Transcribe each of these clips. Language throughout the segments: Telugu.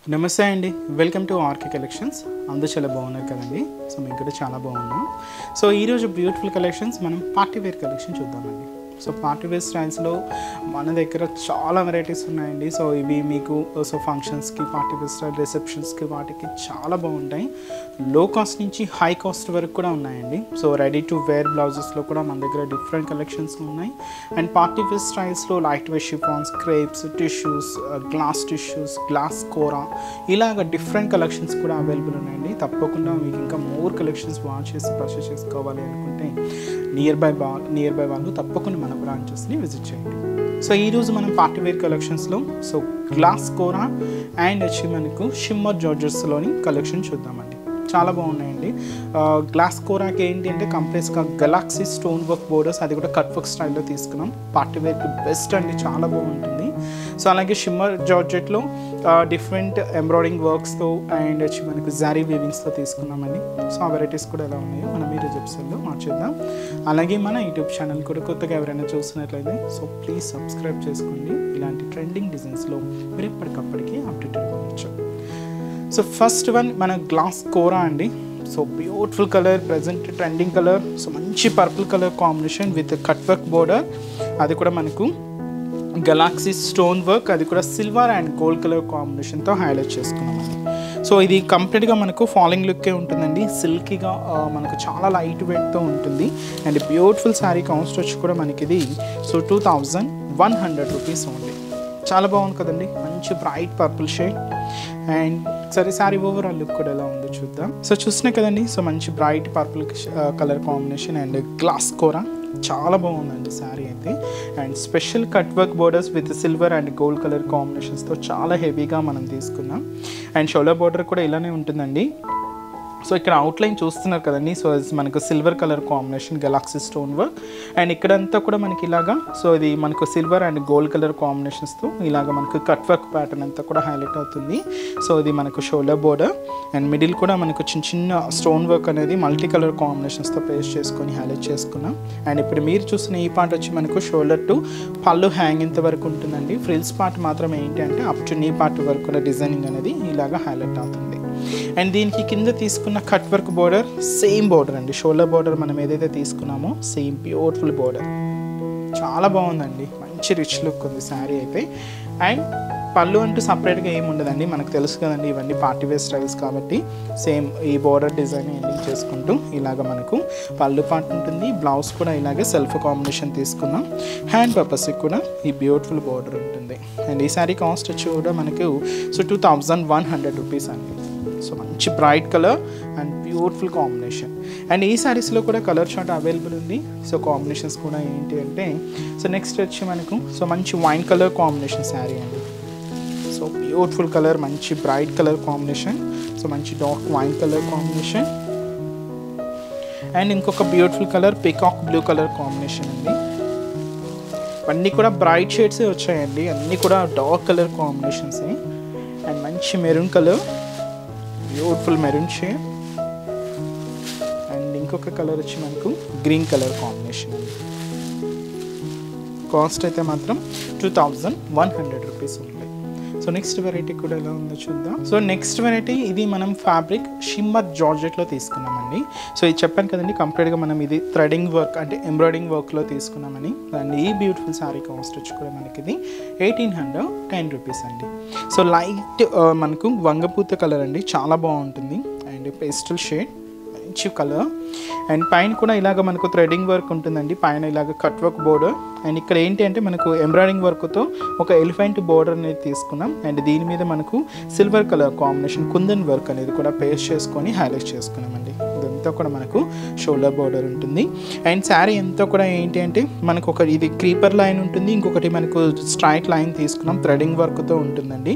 నమస్తే అండి, వెల్కమ్ టు ఆర్కే కలెక్షన్స్. అందరూ చాలా బాగున్నారు కదండి. సో మేము కూడా చాలా బాగున్నాం. సో ఈరోజు బ్యూటిఫుల్ కలెక్షన్స్ మనం పార్టీ వేర్ కలెక్షన్ చూద్దామండి. సో పార్టీ వేర్ స్టైల్స్లో మన దగ్గర చాలా వెరైటీస్ ఉన్నాయండి. సో ఇవి మీకు ఫంక్షన్స్కి, పార్టీ వేర్ స్టైల్ రిసెప్షన్స్కి వాటికి చాలా బాగుంటాయి. లో కాస్ట్ నుంచి హై కాస్ట్ వరకు కూడా ఉన్నాయండి. సో రెడీ టు వేర్ బ్లౌజెస్లో కూడా మన దగ్గర డిఫరెంట్ కలెక్షన్స్ ఉన్నాయి. అండ్ పార్టీ వేర్ స్టైల్స్లో light wear chiffons, crepes, tissues, glass tissues, glass kora, ఇలాగ డిఫరెంట్ కలెక్షన్స్ కూడా అవైలబుల్ ఉన్నాయండి. తప్పకుండా మీకు ఇంకా మోర్ కలెక్షన్స్ వాచ్ చేసి పర్చేస్ చేసుకోవాలి అనుకుంటే నియర్ బై వాళ్ళు తప్పకుండా మన బ్రాంచెస్ని విజిట్ చేయండి. సో ఈరోజు మనం పార్టీ వేర్ కలెక్షన్స్లో సో గ్లాస్ కోరా అండ్ వచ్చి మనకు షిమ్మర్ జార్జెస్లోని కలెక్షన్ చూద్దామండి. చాలా బాగున్నాయండి. గ్లాస్ కోరాకి ఏంటి అంటే కంప్లీట్గా గెలాక్సీ స్టోన్ వర్క్ బోర్డర్స్, అది కూడా కట్ వర్క్ స్టైల్లో తీసుకున్నాం. పార్టీ వేర్కి బెస్ట్ అండి, చాలా బాగుంటుంది. సో అలాగే షిమ్మర్ జార్జెట్లో డిఫరెంట్ ఎంబ్రాయిడింగ్ వర్క్స్తో అండ్ వచ్చి మనకు జారీ వీవింగ్స్తో తీసుకున్నామండి. సో ఆ వెరైటీస్ కూడా ఎలా ఉన్నాయో మనం ఈరోజు ఎపిసోడ్లో మార్చేద్దాం. అలాగే మన యూట్యూబ్ ఛానల్ కూడా కొత్తగా ఎవరైనా చూసినట్లయితే సో ప్లీజ్ సబ్స్క్రైబ్ చేసుకోండి. ఇలాంటి ట్రెండింగ్ డిజైన్స్లో మీరు ఎప్పటికప్పటికి అప్డేట్ అవ్వచ్చు. సో ఫస్ట్ వన్ మన గ్లాస్ కోరా అండి. So beautiful colour, present trending colour. So మంచి purple colour combination with cut work border, అది కూడా మనకు గెలాక్సీ స్టోన్ వర్క్, అది కూడా సిల్వర్ అండ్ గోల్డ్ కలర్ కాంబినేషన్తో హైలైట్ చేసుకున్నామండి. సో ఇది కంప్లీట్గా మనకు ఫాలింగ్ లుక్కే ఉంటుందండి. సిల్కీగా మనకు చాలా లైట్ వెయిట్తో ఉంటుంది. అండ్ బ్యూటిఫుల్ శారీ కాస్ట్ వచ్చి కూడా మనకి ఇది సో 2100 రూపీస్ ఓన్లీ. చాలా బాగుంది కదండి, మంచి బ్రైట్ పర్పుల్ షేడ్. అండ్ సరే శారీ ఓవరాల్ లుక్ కూడా ఎలా ఉందో చూద్దాం. సో చూసినా కదండి, సో మంచి bright purple colour combination and glass kora, చాలా బాగుందండి శారీ అయితే. And special cut work borders with silver and gold colour కాంబినేషన్స్తో చాలా హెవీగా మనం తీసుకున్నాం. అండ్ షోల్డర్ బోర్డర్ కూడా ఇలానే ఉంటుందండి. సో ఇక్కడ అవుట్లైన్ చూస్తున్నారు కదండి. సో మనకు silver colour combination Galaxy stone work, and ఇక్కడంతా కూడా మనకి ఇలాగా సో ఇది మనకు సిల్వర్ అండ్ గోల్డ్ కలర్ కాంబినేషన్స్తో ఇలాగ మనకు కట్ వర్క్ ప్యాటర్న్ అంతా కూడా హైలైట్ అవుతుంది. సో ఇది మనకు షోల్డర్ బోర్డర్ అండ్ మిడిల్ కూడా మనకు చిన్న చిన్న స్టోన్ వర్క్ అనేది మల్టీ కలర్ కాంబినేషన్స్తో పేస్ట్ చేసుకొని హైలైట్ చేసుకున్నాం. అండ్ ఇప్పుడు మీరు చూసిన ఈ పార్ట్ వచ్చి మనకు షోల్డర్ టు పళ్ళు హ్యాంగ్ ఇంత వరకు ఉంటుందండి. ఫ్రిల్స్ పార్ట్ మాత్రం ఏంటి అంటే అప్ టు నీ పార్ట్ వరకు కూడా డిజైనింగ్ అనేది ఇలాగా హైలైట్ అవుతుంది. అండ్ దీనికి కింద తీసుకున్న cut work border same border అండి. షోల్డర్ బోర్డర్ మనం ఏదైతే తీసుకున్నామో సేమ్ బ్యూటిఫుల్ బోర్డర్, చాలా బాగుందండి. మంచి రిచ్ లుక్ ఉంది శారీ అయితే. అండ్ పళ్ళు అంటూ సపరేట్గా ఏమి ఉండదండి, మనకు తెలుసు కదండి ఇవన్నీ పార్టీ వేర్ స్టైల్స్ కాబట్టి సేమ్ ఈ బోర్డర్ డిజైన్ ఎండింగ్ చేసుకుంటూ ఇలాగ మనకు పళ్ళు పార్ట్ ఉంటుంది. బ్లౌజ్ కూడా ఇలాగే సెల్ఫ్ కాంబినేషన్ తీసుకున్నాం. హ్యాండ్ పర్పస్కి కూడా ఈ బ్యూటిఫుల్ బోర్డర్ ఉంటుంది. అండ్ ఈ శారీ కాస్ట్ వచ్చి కూడా మనకు సో 2100 రూపీస్ అండి. సో మంచి bright colour and beautiful combination. And ఈ శారీస్లో కూడా కలర్ చార్ట్ అవైలబుల్ ఉంది. సో కాంబినేషన్స్ కూడా ఏంటి అంటే సో నెక్స్ట్ వచ్చి మనకు సో మంచి వైన్ కలర్ కాంబినేషన్ శారీ అండి. సో బ్యూటిఫుల్ కలర్, మంచి బ్రైట్ కలర్ కాంబినేషన్. సో మంచి dark wine colour combination and ఇంకొక beautiful colour peacock blue colour combination అండి. అన్నీ కూడా బ్రైట్ షేడ్సే వచ్చాయండి, అన్నీ కూడా డార్క్ కలర్ కాంబినేషన్సే. అండ్ మంచి maroon colour, beautiful maroon shade. And ఇంకొక కలర్ వచ్చి మనకు గ్రీన్ కలర్ కాంబినేషన్ అండి. కాస్ట్ అయితే మాత్రం 2100 రూపీస్ ఉంది. సో నెక్స్ట్ వెరైటీ కూడా ఎలా ఉందో చూద్దాం. సో నెక్స్ట్ వెరైటీ ఇది మనం ఫ్యాబ్రిక్ షిమ్మర్ జార్జెట్లో తీసుకున్నామండి. సో ఇది చెప్పాను కదండి కంప్లీట్గా మనం ఇది థ్రెడింగ్ వర్క్ అంటే ఎంబ్రాయిడింగ్ వర్క్లో తీసుకున్నామని. అండ్ ఈ బ్యూటిఫుల్ శారీ కాస్ట్ వచ్చి కూడా మనకి ఇది 1810 రూపీస్ అండి. సో లైట్ మనకు వంగపూత కలర్ అండి, చాలా బాగుంటుంది. అండ్ పేస్టల్ షేడ్, మంచి కలర్. అండ్ పైన కూడా ఇలాగ మనకు థ్రెడింగ్ వర్క్ ఉంటుందండి, పైన ఇలాగ కట్ వర్క్ బోర్డర్. అండ్ ఇక్కడ ఏంటి అంటే మనకు ఎంబ్రాయిడింగ్ వర్క్తో ఒక ఎలిఫెంట్ బోర్డర్ అనేది తీసుకున్నాం. అండ్ దీని మీద మనకు silver colour combination kundan work అనేది కూడా పేస్ట్ చేసుకొని హైలైట్ చేసుకున్నామండి. ఇదంతా కూడా మనకు షోల్డర్ బోర్డర్ ఉంటుంది. అండ్ శారీ అంతా కూడా ఏంటి అంటే మనకు ఒక ఇది క్రీపర్ లైన్ ఉంటుంది, ఇంకొకటి మనకు స్ట్రైట్ లైన్ తీసుకున్నాం, థ్రెడింగ్ వర్క్తో ఉంటుందండి.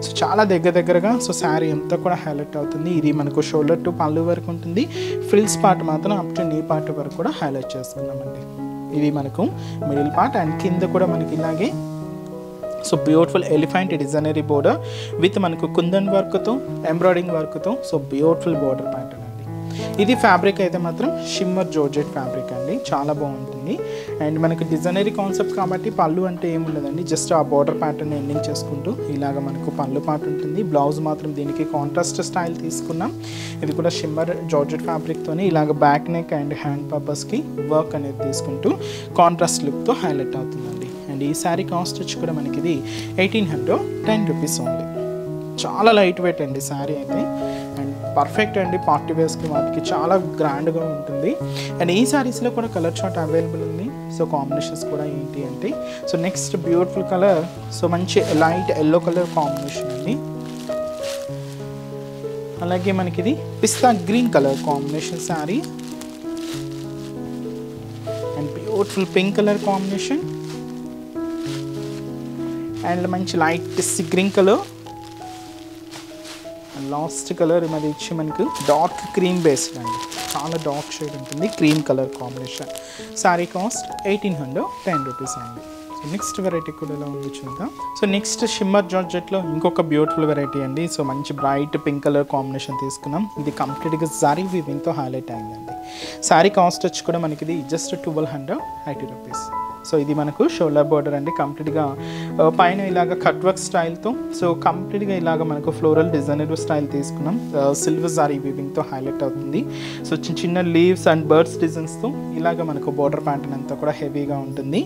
సో చాలా దగ్గరగా సో శారీ అంతా కూడా హైలైట్ అవుతుంది. ఇది మనకు షోల్డర్ టు పళ్ళు వరకు ఉంటుంది. ఫ్రిల్స్ పార్ట్ మాత్రం అప్ టు నీ పార్ట్ వరకు కూడా హైలైట్ చేసుకున్నామండి. ఇది మనకు మిడిల్ పార్ట్. అండ్ కింద కూడా మనకి ఇలాగే so beautiful elephant designery border with మనకు కుందన్ వర్క్తో ఎంబ్రాయిడింగ్ వర్క్తో సో బ్యూటిఫుల్ బోర్డర్ ప్యాటర్న్ అండి. ఇది ఫ్యాబ్రిక్ అయితే మాత్రం షిమ్మర్ జార్జెట్ ఫ్యాబ్రిక్ అండి, చాలా బాగుంటుంది. అండ్ మనకు డిజైనరీ కాన్సెప్ట్ కాబట్టి పళ్ళు అంటే ఏముండదండి, జస్ట్ ఆ బార్డర్ ప్యాటర్న్ ఎండింగ్ చేసుకుంటూ ఇలాగ మనకు పళ్ళు పాటు ఉంటుంది. బ్లౌజ్ మాత్రం దీనికి కాంట్రాస్ట్ స్టైల్ తీసుకున్నాం. ఇది కూడా షిమ్మర్ జార్జెట్ ఫ్యాబ్రిక్తోనే ఇలాగ బ్యాక్ నెక్ అండ్ హ్యాండ్ పర్పస్కి వర్క్ అనేది తీసుకుంటూ కాంట్రాస్ట్ లుక్తో హైలైట్ అవుతుందండి. అండ్ ఈ శారీ కాస్ట్ వచ్చి కూడా మనకి ఇది 1810 రూపీస్ ఓన్లీ. చాలా లైట్ వెయిట్ అండి శారీ అయితే, అండ్ పర్ఫెక్ట్ అండి పార్టీ వేర్స్కి వాటికి చాలా గ్రాండ్గా ఉంటుంది. అండ్ ఈ శారీస్లో కూడా కలర్ చార్ట్ అవైలబుల్ ఉంది. సో కాంబినేషన్స్ కూడా ఏంటి అంటే, so next beautiful colour, so మంచి లైట్ ఎల్లో కలర్ కాంబినేషన్ అండి. అలాగే మనకి ఇది pista green colour combination sari and beautiful pink colour combination and మంచి light sea green colour and last colour మరి ఇచ్చి మనకు డార్క్ క్రీమ్ బేస్డ్ అండి, చాలా డార్క్ షేడ్ ఉంటుంది, cream colour combination. Sari cost 1810 rupees అండి. సో నెక్స్ట్ వెరైటీ కూడా ఎలా ఉంది చూద్దాం. సో నెక్స్ట్ షిమ్మర్ జార్జెట్లో ఇంకొక బ్యూటిఫుల్ వెరైటీ అండి. సో మంచి బ్రైట్ పింక్ కలర్ కాంబినేషన్ తీసుకున్నాం. ఇది కంప్లీట్గా జరీ వీవింగ్తో హైలైట్ అయిందండి. శారీ కాస్ట్ వచ్చి కూడా మనకి ఇది జస్ట్ 1280 రూపీస్. సో ఇది మనకు షోల్డర్ బార్డర్ అండి, కంప్లీట్గా పైన ఇలాగ కట్ వర్క్ స్టైల్తో, సో కంప్లీట్గా ఇలాగ మనకు ఫ్లోరల్ డిజైనర్ స్టైల్ తీసుకున్నాం. సిల్వర్ జారీ వీవింగ్తో హైలైట్ అవుతుంది. సో చిన్న చిన్న లీవ్స్ అండ్ బర్డ్స్ డిజైన్స్తో ఇలాగ మనకు బార్డర్ ప్యాటర్న్ అంతా కూడా హెవీగా ఉంటుంది.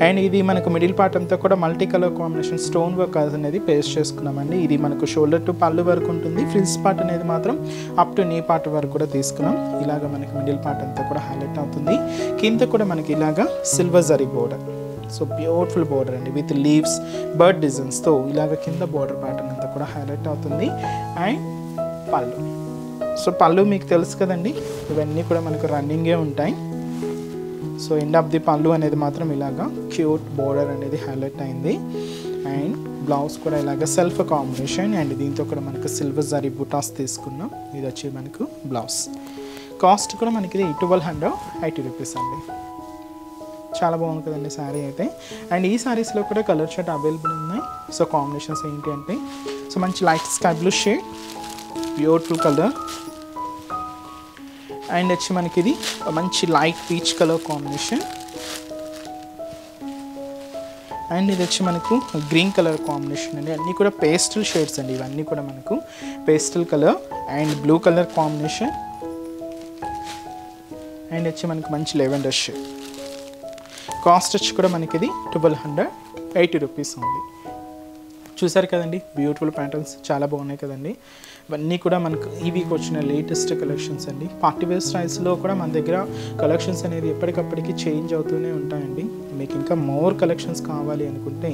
అండ్ ఇది మనకు మిడిల్ పార్ట్ అంతా కూడా multi colour combination stone work అనేది పేస్ట్ చేసుకున్నామండి. ఇది మనకు షోల్డర్ టు పళ్ళు వరకు ఉంటుంది. ఫ్రిల్స్ పార్ట్ అనేది మాత్రం అప్ టు నీ పార్ట్ వరకు కూడా తీసుకున్నాం. ఇలాగ మనకి మిడిల్ పార్ట్ అంతా కూడా హైలైట్ అవుతుంది. కింద కూడా మనకి ఇలాగ silver zari border, so beautiful border అండి విత్ లీవ్స్ బర్డ్ డిజైన్స్తో ఇలాగ కింద బోర్డర్ ప్యాటర్న్ అంతా కూడా హైలైట్ అవుతుంది. అండ్ పళ్ళు, సో పళ్ళు మీకు తెలుసు కదండి, ఇవన్నీ కూడా మనకు రన్నింగే ఉంటాయి. సో ఎండ్ ఆఫ్ ది పళ్ళు అనేది మాత్రం ఇలాగా క్యూట్ బోర్డర్ అనేది హైలైట్ అయింది. అండ్ బ్లౌజ్ కూడా ఇలాగ సెల్ఫ్ కాంబినేషన్ అండ్ దీంతో కూడా మనకు సిల్వర్ జరీ బుటాస్ తీసుకున్నాం. ఇది వచ్చి మనకు బ్లౌజ్. కాస్ట్ కూడా మనకి 1280 రూపీస్ అండి. చాలా బాగుంది కదండి శారీ అయితే. అండ్ ఈ శారీస్లో కూడా కలర్ షర్ట్ అవైలబుల్ ఉన్నాయి. సో కాంబినేషన్స్ ఏంటి అంటే, సో మంచి light sky blue shade, beautiful colour and వచ్చి మనకి ఇది మంచి light peach colour combination and ఇది వచ్చి మనకు గ్రీన్ కలర్ కాంబినేషన్ అండి. అన్నీ కూడా పేస్టల్ షేడ్స్ అండి, ఇవన్నీ కూడా మనకు pastel colour and blue colour combination and వచ్చి మనకు మంచి లెవెండర్ షేడ్. కాస్ట్ వచ్చి కూడా మనకి ఇది 1280 రూపీస్ ఉంది. చూసారు కదండి బ్యూటిఫుల్ ప్యాటర్న్స్, చాలా బాగున్నాయి కదండి. ఇవన్నీ కూడా మనకు ఈ వీక్ వచ్చిన లేటెస్ట్ కలెక్షన్స్ అండి. పార్టీ వేర్ స్టైల్స్లో కూడా మన దగ్గర కలెక్షన్స్ అనేది ఎప్పటికప్పటికి చేంజ్ అవుతూనే ఉంటాయండి. మీకు ఇంకా మోర్ కలెక్షన్స్ కావాలి అనుకుంటే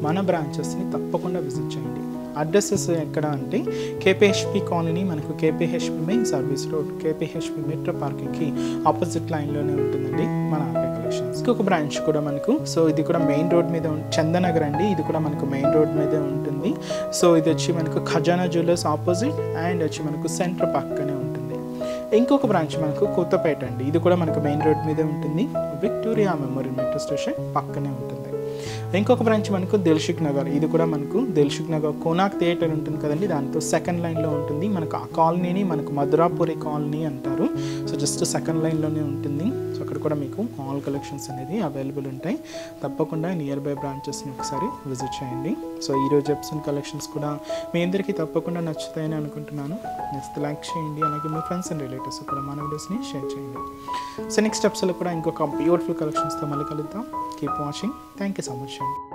మన బ్రాంచెస్ని తప్పకుండా విజిట్ చేయండి. అడ్రసెస్ ఎక్కడ అంటే కేపీహెచ్పి కాలనీ, మనకు KPHB main service road, KPHB metro పార్కింగ్కి ఆపోజిట్ లైన్లోనే ఉంటుందండి మన ఆర్కే కలెక్షన్స్. ఇంకొక బ్రాంచ్ కూడా మనకు, సో ఇది కూడా మెయిన్ రోడ్ మీద చందనగర్ అండి, ఇది కూడా మనకు మెయిన్ రోడ్ మీదే ఉంటుంది. సో ఇది వచ్చి మనకు ఖజానా జ్యువెలర్స్ ఆపోజిట్ అండ్ వచ్చి మనకు సెంటర్ పక్కనే ఉంటుంది. ఇంకొక బ్రాంచ్ మనకు కొత్తపేట అండి, ఇది కూడా మనకు మెయిన్ రోడ్ మీదే ఉంటుంది, విక్టోరియా మెమోరియల్ మెట్రో స్టేషన్ పక్కనే ఉంటుంది. ఇంకొక బ్రాంచ్ మనకు దిల్సుఖ్ నగర్, ఇది కూడా మనకు దిల్సుఖ్ నగర్ కోనాక్ థియేటర్ ఉంటుంది కదండి, దాంతో సెకండ్ లైన్లో ఉంటుంది. మనకు ఆ కాలనీని మనకు మధురాపురి కాలనీ అంటారు. సో జస్ట్ సెకండ్ లైన్లోనే ఉంటుంది. సో అక్కడ కూడా మీకు ఆల్ కలెక్షన్స్ అనేది అవైలబుల్ ఉంటాయి. తప్పకుండా నియర్ బై బ్రాంచెస్ని ఒకసారి విజిట్ చేయండి. సో ఈరోజు ఎపిసోడ్ కలెక్షన్స్ కూడా మీ అందరికీ తప్పకుండా నచ్చుతాయని అనుకుంటున్నాను. నెక్స్ట్ లైక్ చేయండి, అలాగే మీ ఫ్రెండ్స్ అండ్ రిలేటివ్స్ కూడా మన వీడియోస్ని షేర్ చేయండి. సో నెక్స్ట్ ఎపిసోడ్లో కూడా ఇంకొక బ్యూటిఫుల్ కలెక్షన్స్తో మళ్ళీ కలుద్దాం. Keep watching. Thank you so much అండి.